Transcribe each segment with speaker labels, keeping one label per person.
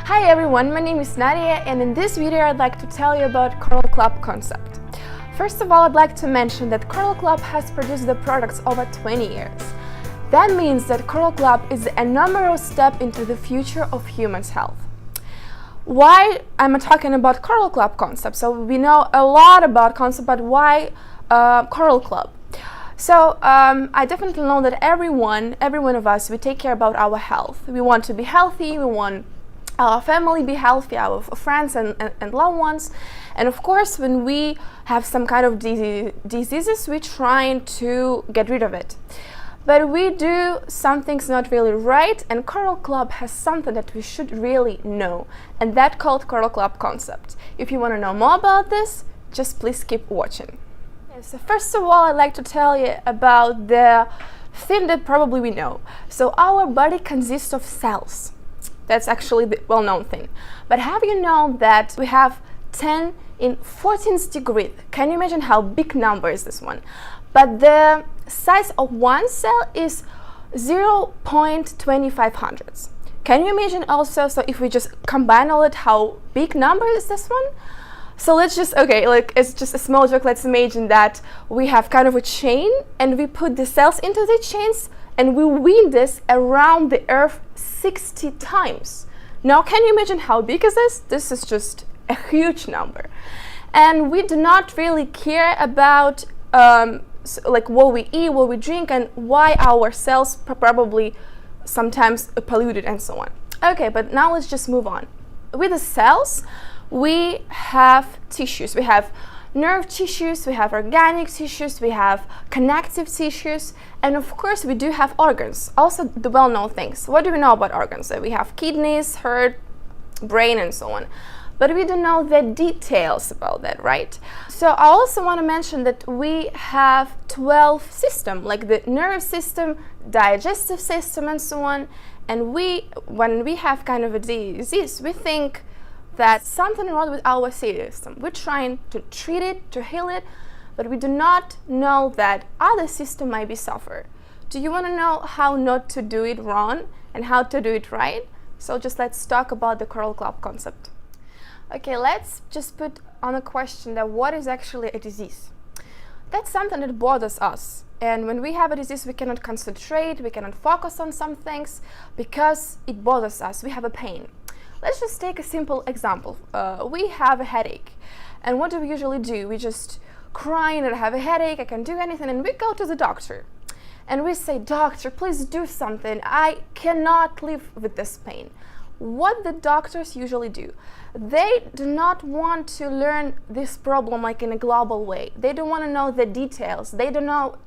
Speaker 1: Hi everyone, my name is Nadia, and in this video I'd like to tell you about coralclub concept. First of all, I'd like to mention that coralclub has produced the products over 20 years. That means that coralclub is a numerical step into the future of humans' health. Why I'm talking about coralclub concept? So we know a lot about concept, but why coralclub? So I definitely know that every one of us, we take care about our health. We want to be healthy, we want our family be healthy, our friends and loved ones. And of course, when we have some kind of diseases, we're trying to get rid of it. But we do some things not really right, and coralclub has something that we should really know, and that's called coralclub concept. If you want to know more about this, just please keep watching. So first of all, I'd like to tell you about the thing that probably we know. So our body consists of cells. That's actually the well-known thing. But have you known that we have 10 in 14th degree? Can you imagine how big number is this one? But the size of one cell is 0.2500. Can you imagine also, so if we just combine all it, how big number is this one? So let's just, okay, like it's just a small joke. Let's imagine that we have kind of a chain and we put the cells into the chains and we wind this around the earth 60 times. Now, can you imagine how big is this? This is just a huge number. And we do not really care about like what we eat, what we drink, and why our cells probably sometimes polluted and so on. Okay, but now let's just move on. With the cells, we have tissues. We have nerve tissues, we have organic tissues, we have connective tissues, and of course we do have organs, also the well-known things. What do we know about organs? So we have kidneys, heart, brain, and so on. But we don't know the details about that, right? So I also want to mention that we have 12 systems, like the nerve system, digestive system, and so on. And when we have kind of a disease, we think that something wrong with our system. We're trying to treat it, to heal it, but we do not know that other system might be suffer. Do you want to know how not to do it wrong and how to do it right? So just let's talk about the coralclub concept. Okay, let's just put on a question that what is actually a disease? That's something that bothers us. And when we have a disease, we cannot concentrate, we cannot focus on some things because it bothers us, we have a pain. Let's just take a simple example. We have a headache, and what do we usually do? We just cry and I have a headache, I can't do anything, and we go to the doctor. And we say, doctor, please do something. I cannot live with this pain. What the doctors usually do? They do not want to learn this problem like in a global way. They don't want to know the details. They do not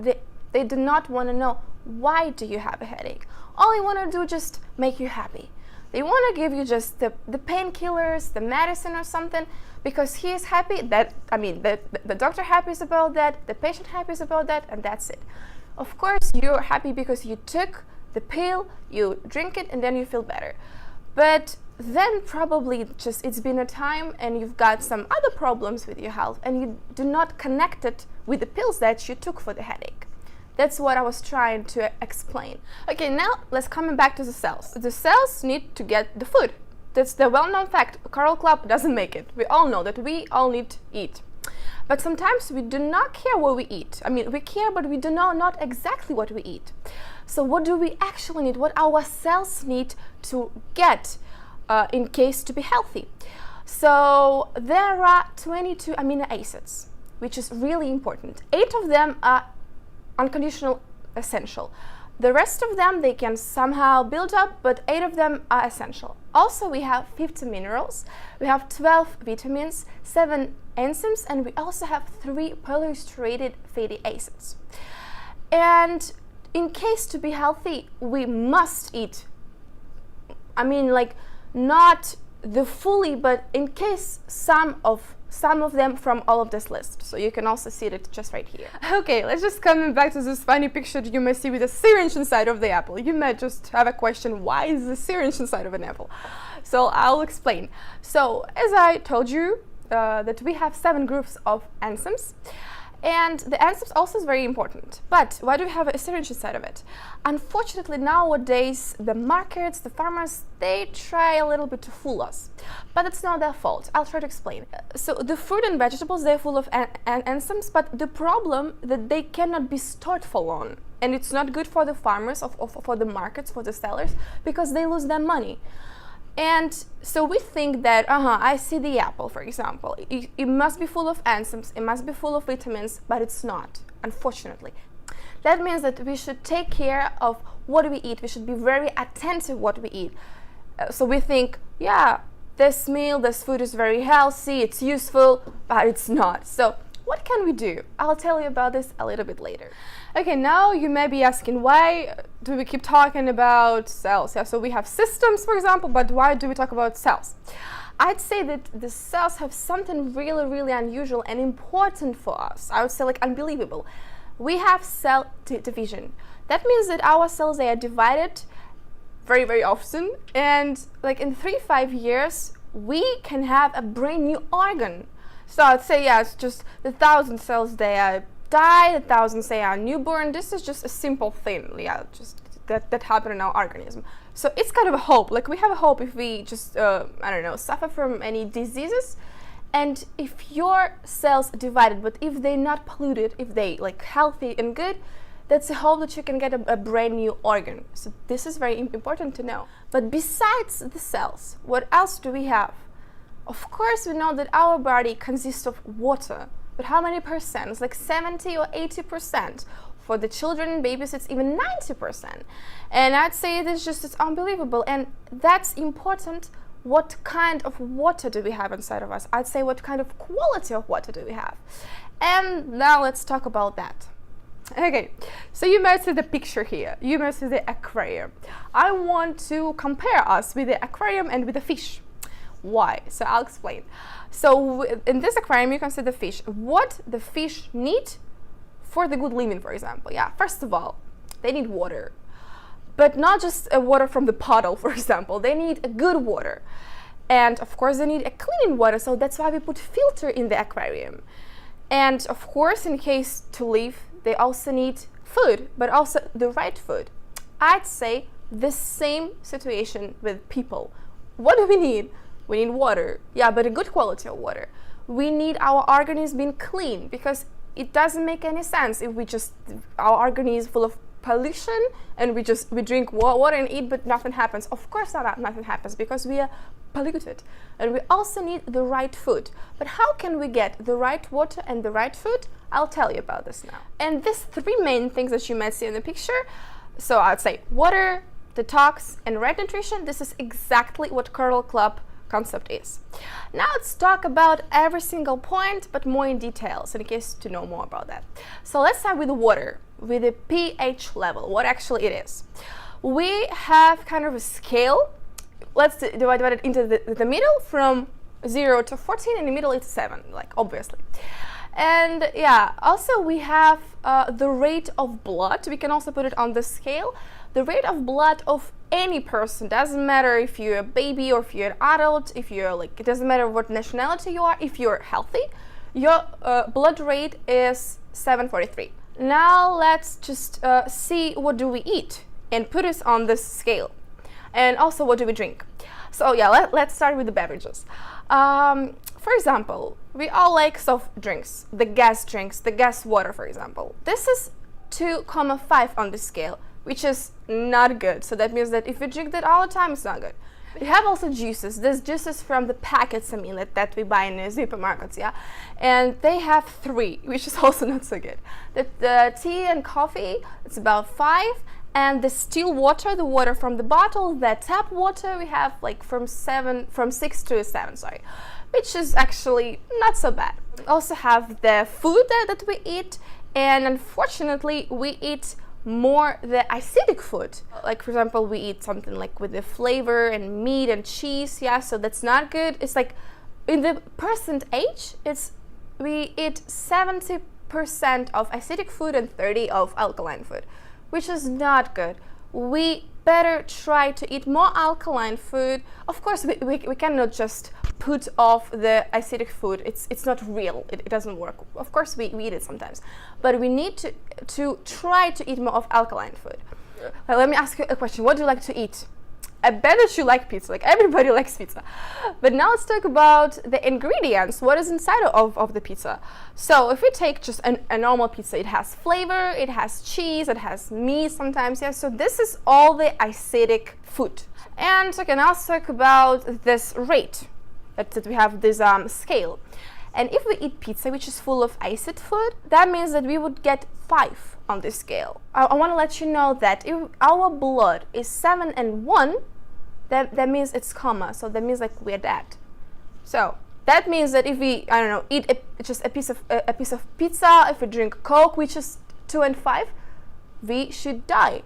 Speaker 1: want to know why do you have a headache. All they want to do is just make you happy. They want to give you just the painkillers, the medicine or something, because he is happy, that, I mean, the doctor happy is about that, the patient happy is about that, and that's it. Of course, you're happy because you took the pill, you drink it, and then you feel better. But then probably just it's been a time and you've got some other problems with your health and you do not connect it with the pills that you took for the headache. That's what I was trying to explain. Okay, now let's come back to the cells. The cells need to get the food. That's the well-known fact. coralclub doesn't make it. We all know that we all need to eat. But sometimes we do not care what we eat. I mean, we care, but we do not exactly what we eat. So what do we actually need? What our cells need to get in case to be healthy? So there are 22 amino acids, which is really important. 8 of them are unconditional essential. The rest of them they can somehow build up, but 8 of them are essential. Also, we have 50 minerals, we have 12 vitamins, 7 enzymes, and we also have 3 polyunsaturated fatty acids. And in case to be healthy, we must eat. I mean, like not the fully, but in case some of them from all of this list. So you can also see it just right here. Okay, let's just come back to this funny picture that you may see with a syringe inside of the apple. You might just have a question, why is the syringe inside of an apple? So I'll explain. So as I told you, that we have 7 groups of enzymes, And the enzymes also is very important. But why do we have a syringe inside of it? Unfortunately, nowadays, the markets, the farmers, they try a little bit to fool us. But it's not their fault. I'll try to explain. So the fruit and vegetables, they're full of enzymes, but the problem that they cannot be stored for long. And it's not good for the farmers, for the markets, for the sellers, because they lose their money. And so we think that, I see the apple, for example. It must be full of enzymes, it must be full of vitamins, but it's not, unfortunately. That means that we should take care of what we eat. We should be very attentive what we eat. So we think, yeah, this meal, this food is very healthy, it's useful, but it's not. So what can we do? I'll tell you about this a little bit later. Okay, now you may be asking, why do we keep talking about cells? Yeah, so we have systems, for example, but why do we talk about cells? I'd say that the cells have something really, really unusual and important for us. I would say like unbelievable. We have cell division. That means that our cells, they are divided very, very often, and like in 3-5 years, we can have a brand new organ. So I'd say, yeah, it's just the 1,000 cells, they are die, 1,000 say are newborn. This is just a simple thing, yeah, just that happen in our organism. So it's kind of a hope, like we have a hope if we just, suffer from any diseases. And if your cells divided, but if they're not polluted, if they like healthy and good, that's a hope that you can get a brand new organ. So this is very important to know. But besides the cells, what else do we have? Of course, we know that our body consists of water. But how many percent? It's like 70 or 80%. For the children and babies, it's even 90%. And I'd say it's unbelievable. And that's important. What kind of water do we have inside of us? I'd say what kind of quality of water do we have? And now let's talk about that. Okay, so you might see the picture here. You might see the aquarium. I want to compare us with the aquarium and with the fish. Why? So I'll explain. So in this aquarium, you can see the fish. What the fish need for the good living, for example. Yeah, first of all, they need water. But not just water from the bottle, for example. They need a good water. And of course, they need a clean water. So that's why we put filter in the aquarium. And of course, in case to live, they also need food, but also the right food. I'd say the same situation with people. What do we need? We need water, yeah, but a good quality of water. We need our organism being clean, because it doesn't make any sense if our organism is full of pollution and we drink water and eat, but nothing happens. Of course nothing happens, because we are polluted. And we also need the right food. But how can we get the right water and the right food? I'll tell you about this now. And these 3 main things that you might see in the picture, so I'd say water, detox, and right nutrition, this is exactly what Coral Club concept is. Now let's talk about every single point, but more in details in case to know more about that. So let's start with the water, with the pH level, what actually it is. We have kind of a scale. Let's divide it into the middle from 0 to 14, in the middle it's 7, like obviously. And yeah, also we have the rate of blood. We can also put it on the scale. The rate of blood of any person, doesn't matter if you're a baby or if you're an adult, if you're like, it doesn't matter what nationality you are, if you're healthy, your blood rate is 743. Now let's just see what do we eat and put us on this scale. And also what do we drink? So yeah, let's start with the beverages. For example, we all like soft drinks, the gas drinks, the gas water, for example. This is 2.5 on the scale, which is not good. So that means that if you drink that all the time, it's not good. We have also juices. There's juices from the packets, that we buy in the supermarkets, yeah? And they have 3, which is also not so good. The tea and coffee, it's about 5. And the still water, the water from the bottle, the tap water, we have like from 6 to 7, sorry, which is actually not so bad. We also have the food that we eat, and unfortunately we eat more the acidic food. Like for example, we eat something like with the flavor and meat and cheese, yeah, so that's not good. It's like in the percentage, we eat 70% of acidic food and 30% of alkaline food, which is not good. We better try to eat more alkaline food. Of course, we cannot just put off the acidic food. It's not real. It doesn't work. Of course, we eat it sometimes, but we need to try to eat more of alkaline food. Let me ask you a question. What do you like to eat? I bet that you like pizza. Like, everybody likes pizza. But now let's talk about the ingredients. What is inside of the pizza? So if we take just a normal pizza, it has flavor, it has cheese, it has meat sometimes. Yeah. So this is all the acidic food. And okay, now let's talk about this rate that we have this scale. And if we eat pizza which is full of acid food, that means that we would get 5 on this scale. I want to let you know that if our blood is 7 and 1, that means it's coma. So that means like we're dead. So that means that if we, I don't know, eat just a piece of pizza, if we drink Coke which is 2 and 5, we should die.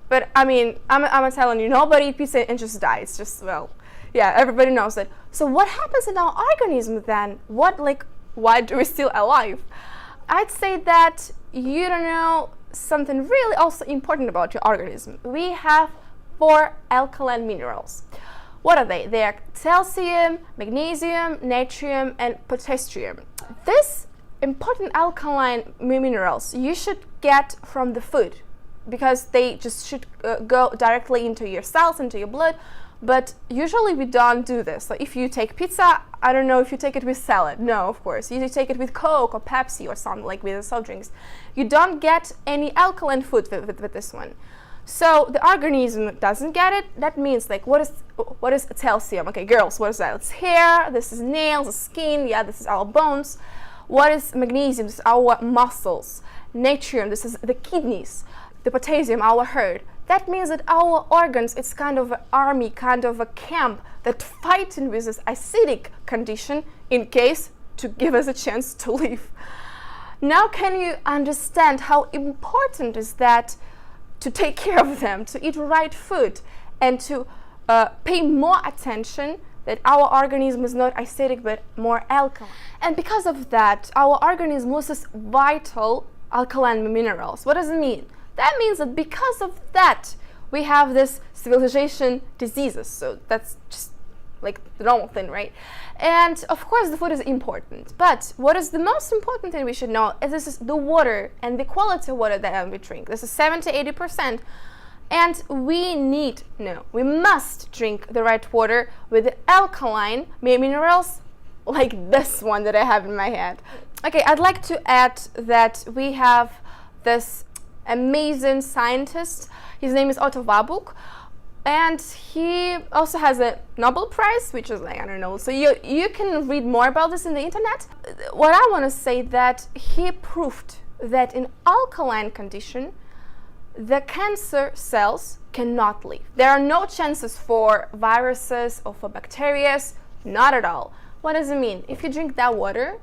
Speaker 1: But I mean, I'm telling you, nobody eat pizza and just die. It's just, well, yeah, everybody knows that. So what happens in our organism then? Why do we still alive? I'd say that you don't know something really also important about your organism. We have 4 alkaline minerals. What are they? They are calcium, magnesium, natrium, and potassium. These important alkaline minerals you should get from the food, because they just should go directly into your cells, into your blood. But usually we don't do this. So if you take pizza, I don't know if you take it with salad. No, of course. You take it with Coke or Pepsi or something, like with the soft drinks. You don't get any alkaline food with this one. So the organism doesn't get it. That means, like, what is calcium? Okay, girls, what is that? It's hair, this is nails, the skin, yeah, this is our bones. What is magnesium? This is our muscles. Natrium, this is the kidneys. The potassium, our heart. That means that our organs, it's kind of an army, kind of a camp that fighting with this acidic condition in case to give us a chance to live. Now can you understand how important is that to take care of them, to eat right food, and to pay more attention that our organism is not acidic but more alkaline. And because of that, our organism loses vital alkaline minerals. What does it mean? That means that because of that, we have this civilization diseases. So that's just like the normal thing, right? And of course, the food is important. But what is the most important thing we should know is this is the water and the quality of water that we drink. This is 70–80%. And we must drink the right water with the alkaline minerals like this one that I have in my hand. Okay, I'd like to add that we have this amazing scientist. His name is Otto Warburg, and he also has a Nobel Prize, which is like, I don't know, so you can read more about this in the internet. What I want to say that he proved that in alkaline condition the cancer cells cannot live. There are no chances for viruses or for bacteria, not at all. What does it mean? If you drink that water,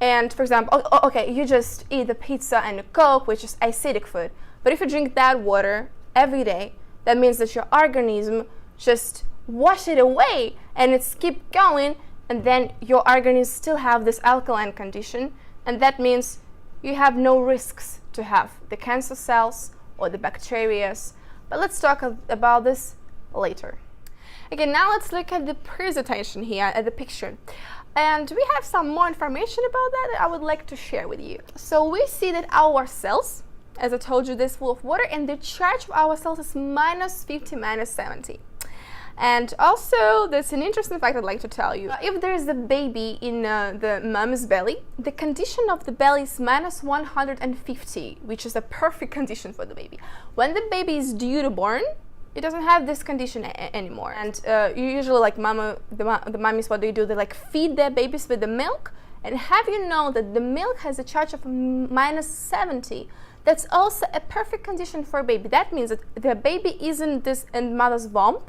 Speaker 1: and for example, okay, you just eat the pizza and the Coke, which is acidic food, but if you drink that water every day, that means that your organism just wash it away and it's keep going, and then your organism still have this alkaline condition, and that means you have no risks to have the cancer cells or the bacteria. But let's talk about this later. Okay, now let's look at the presentation here at the picture. And we have some more information about that I would like to share with you. So we see that our cells, as I told you, this full of water, and the charge of our cells is -50, -70. And also, there's an interesting fact I'd like to tell you. If there's a baby in the mom's belly, the condition of the belly is -150, which is a perfect condition for the baby. When the baby is due to born, it doesn't have this condition anymore. And usually, like the mummies, what do? They like feed their babies with the milk. And have you known that the milk has a charge of -70? That's also a perfect condition for a baby. That means that the baby isn't this in mother's womb.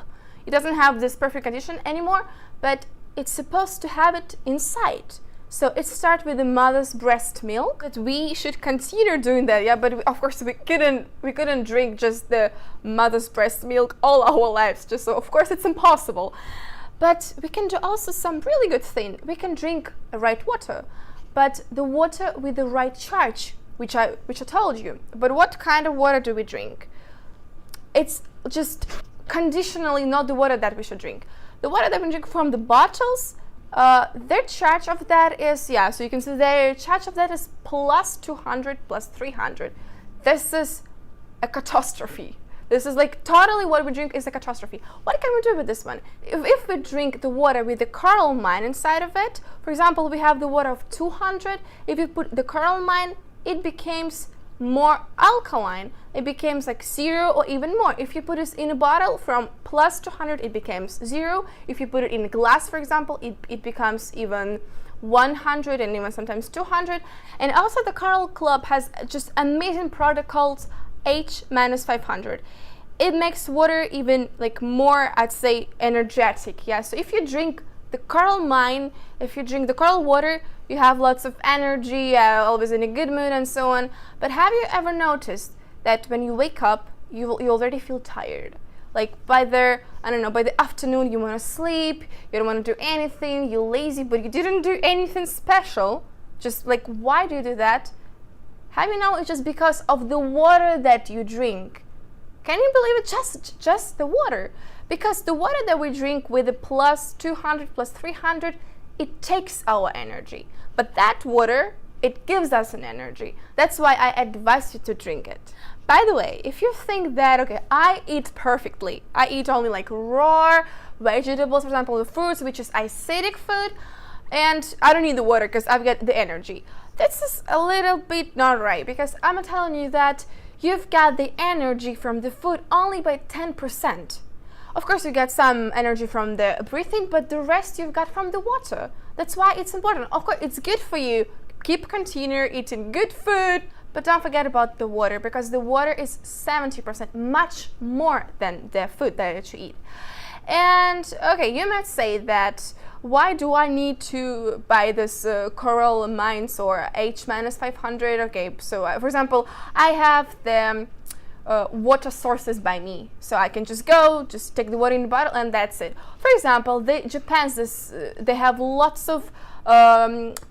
Speaker 1: It doesn't have this perfect condition anymore, but it's supposed to have it inside. So it starts with the mother's breast milk. That we should consider doing that, yeah. But of course we couldn't drink just the mother's breast milk all our lives. Just so of course it's impossible. But we can do also some really good thing. We can drink the right water, but the water with the right charge, which I told you. But what kind of water do we drink? it's just conditionally not the water that we should drink. The water that we drink from the bottles, their charge of that is, yeah, so you can see their charge of that is plus 200, plus 300. This is a catastrophe. This is like totally what we drink is a catastrophe. What can we do with this one? If we drink the water with the coral mine inside of it, for example, we have the water of 200. If you put the coral mine, it becomes more alkaline. It becomes like 0 or even more. If you put this in a bottle from plus 200, it becomes 0. If you put it in a glass, for example, it becomes even 100 and even sometimes 200. And also the coralclub has just amazing product called H-500. It makes water even like more, I'd say, energetic. Yeah, so if you drink the coral mine, if you drink the coral water, you have lots of energy, always in a good mood and so on. But have you ever noticed that when you wake up, you already feel tired? Like by the afternoon you want to sleep, you don't want to do anything, you're lazy, but you didn't do anything special. Just like, why do you do that? Have you know it's just because of the water that you drink. Can you believe it? Just the water. Because the water that we drink with the plus 200, plus 300, it takes our energy. But that water, it gives us an energy. That's why I advise you to drink it. By the way, if you think that, okay, I eat perfectly, I eat only like raw vegetables, for example, the fruits, which is acidic food, and I don't need the water because I've got the energy. This is a little bit not right, because I'm telling you that you've got the energy from the food only by 10%. Of course, you get some energy from the breathing, but the rest you've got from the water. That's why it's important. Of course, it's good for you. Continue eating good food, but don't forget about the water, because the water is 70%, much more than the food that you eat. And okay, you might say that, why do I need to buy this coral mines or H-500? Okay, so for example, I have the water sources by me, so I can just take the water in the bottle and that's it. For example, they have lots of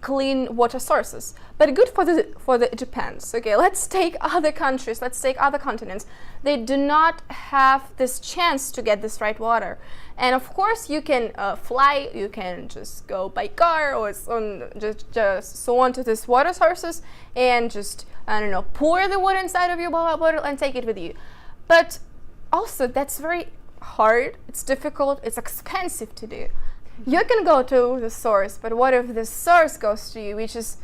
Speaker 1: clean water sources, but good for the Japans. Okay, let's take other countries, let's take other continents. They do not have this chance to get this right water. And of course, you can fly, you can just go by car or just so on to these water sources and just, I don't know, pour the water inside of your bottle and take it with you. But also, that's very hard, it's difficult, it's expensive to do. You can go to the source, but what if the source goes to you, which is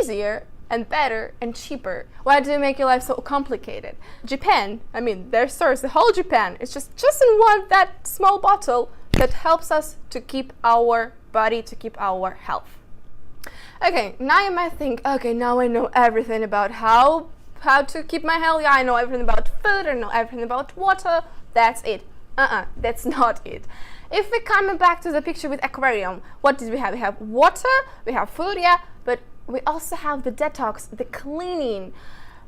Speaker 1: easier and better and cheaper? Why do you make your life so complicated? Japan, I mean, their source, the whole Japan, it's just in that small bottle that helps us to keep our body, to keep our health. Okay, now you might think, okay, now I know everything about how to keep my health. Yeah, I know everything about food, I know everything about water. That's it. That's not it. If we come back to the picture with aquarium, what did we have? We have water, we have food, yeah, but we also have the detox, the cleaning.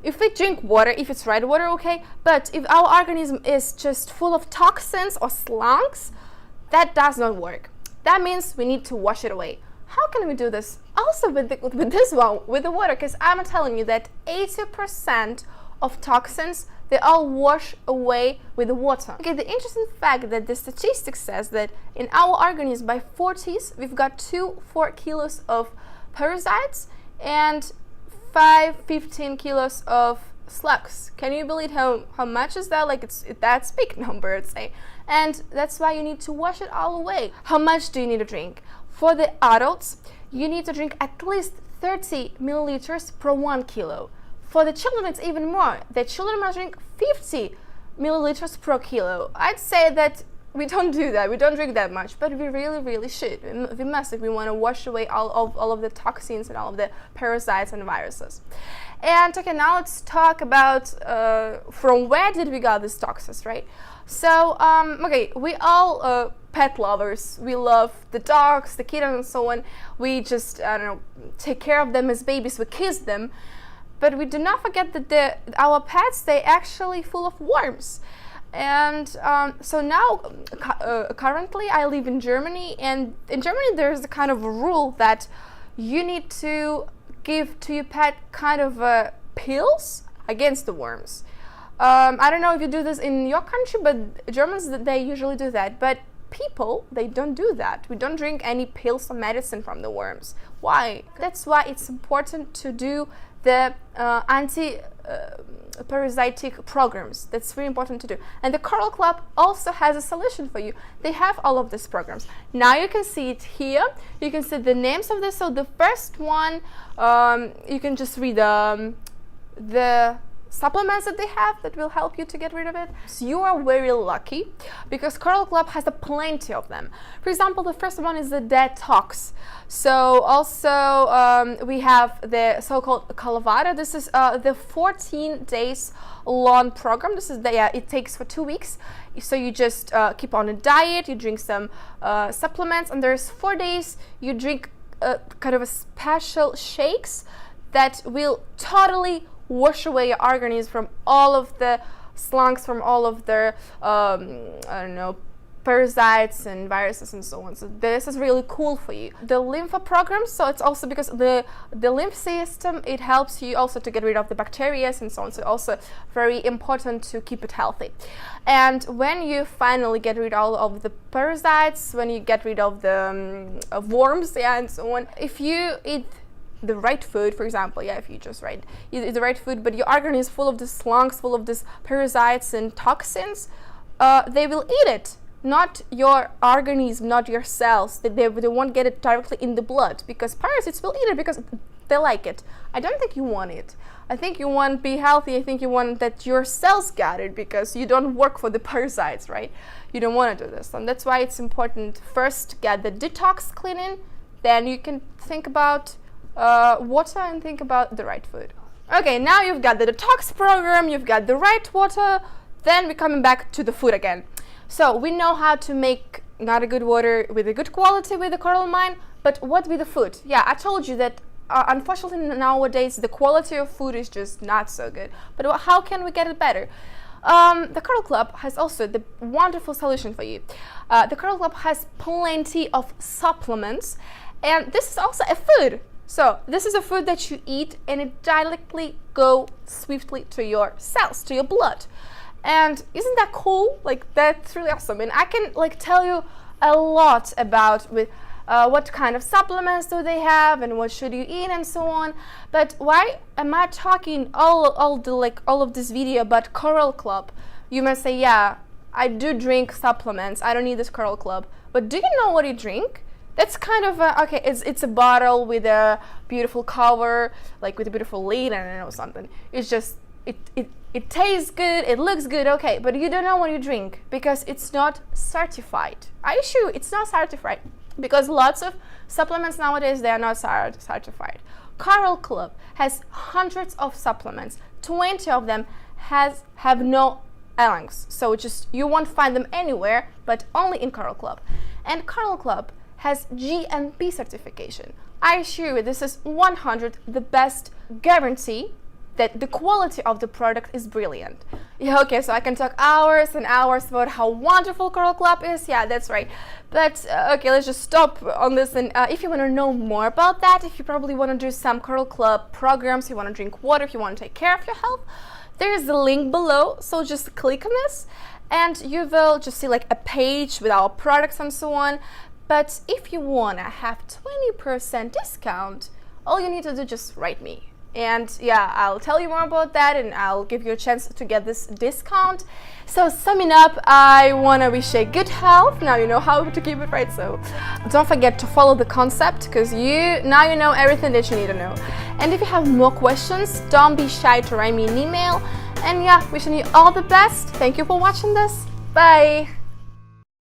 Speaker 1: If we drink water, if it's right water, okay, but if our organism is just full of toxins or slunks, that does not work. That means we need to wash it away. How can we do this? Also with this one, with the water, because I'm telling you that 80% of toxins, they all wash away with the water. Okay, the interesting fact that the statistics says that in our organism by 40s, we've got 4 kilos of parasites and 15 kilos of slugs. Can you believe how much is that? Like that's big number, I'd say. And that's why you need to wash it all away. How much do you need to drink? For the adults, you need to drink at least 30 milliliters per 1 kilo. For the children, it's even more. The children must drink 50 milliliters per kilo. I'd say that we don't do that. We don't drink that much, but we really, really should. We must if we want to wash away all of the toxins and all of the parasites and viruses. And okay, now let's talk about from where did we get these toxins, right? So, okay, we all pet lovers. We love the dogs, the kittens, and so on. We just, I don't know, take care of them as babies. We kiss them. But we do not forget that our pets, they actually full of worms. And so now, currently I live in Germany, and in Germany there's a kind of a rule that you need to give to your pet kind of pills against the worms. I don't know if you do this in your country, but Germans, they usually do that. But people, they don't do that. We don't drink any pills or medicine from the worms. Why? That's why it's important to do the anti-parasitic programs. That's very important to do. And the Coral Club also has a solution for you. They have all of these programs. Now you can see it here. You can see the names of this. So the first one, you can just read the supplements that they have that will help you to get rid of it. So you are very lucky because Coral Club has plenty of them. For example, the first one is the detox. So also we have the so-called Calavada. This is the 14 days long program. This is it takes for 2 weeks. So you just keep on a diet, you drink some supplements, and there's 4 days you drink kind of a special shakes that will totally wash away your organism from all of the slunks, from all of the I don't know, parasites and viruses and so on. So this is really cool for you. The lymph program, so it's also because the lymph system, it helps you also to get rid of the bacteria and so on. So also very important to keep it healthy. And when you finally get rid of all of the parasites, when you get rid of the worms, and so on, if you eat the right food, for example, if you just eat the right food, but your organism is full of these slunks, full of these parasites and toxins, they will eat it. Not your organism, not your cells. They won't get it directly in the blood, because parasites will eat it because they like it. I don't think you want it. I think you want to be healthy. I think you want that your cells get it, because you don't work for the parasites, right? You don't want to do this. And that's why it's important first get the detox cleaning, then you can think about water and think about the right food. Okay, now you've got the detox program, you've got the right water, then we're coming back to the food again. So we know how to make not a good water with a good quality with the coral mine, but what with the food? Yeah, I told you that unfortunately nowadays the quality of food is just not so good. But how can we get it better? The Coral Club has also the wonderful solution for you. The Coral Club has plenty of supplements, and this is also a food. So this is a food that you eat and it directly goes swiftly to your cells, to your blood. And isn't that cool? Like, that's really awesome. And I can tell you a lot about what kind of supplements do they have and what should you eat and so on. But why am I talking all of this video about Coral Club? You must say, yeah, I do drink supplements. I don't need this Coral Club. But do you know what you drink? That's kind of okay. It's a bottle with a beautiful cover, like with a beautiful lid, and I don't know something. It's just it tastes good, it looks good, okay, but you don't know what you drink because it's not certified. I assure you, it's not certified because lots of supplements nowadays, they are not certified. Coral Club has hundreds of supplements. 20 of them have no L-links, so you won't find them anywhere, but only in Coral Club. And Coral Club has GMP certification. I assure you, this is 100 the best guarantee that the quality of the product is brilliant. Yeah, okay, so I can talk hours and hours about how wonderful Coral Club is. Yeah, that's right. But okay, let's just stop on this. And if you want to know more about that, if you probably want to do some Coral Club programs, you want to drink water, if you want to take care of your health, there's the link below. So just click on this and you will just see a page with our products and so on. But if you want to have 20% discount, all you need to do just write me. And yeah, I'll tell you more about that and I'll give you a chance to get this discount. So summing up, I want to wish you good health. Now you know how to keep it right. So don't forget to follow the concept because now you know everything that you need to know. And if you have more questions, don't be shy to write me an email. And yeah, wishing you all the best. Thank you for watching this. Bye.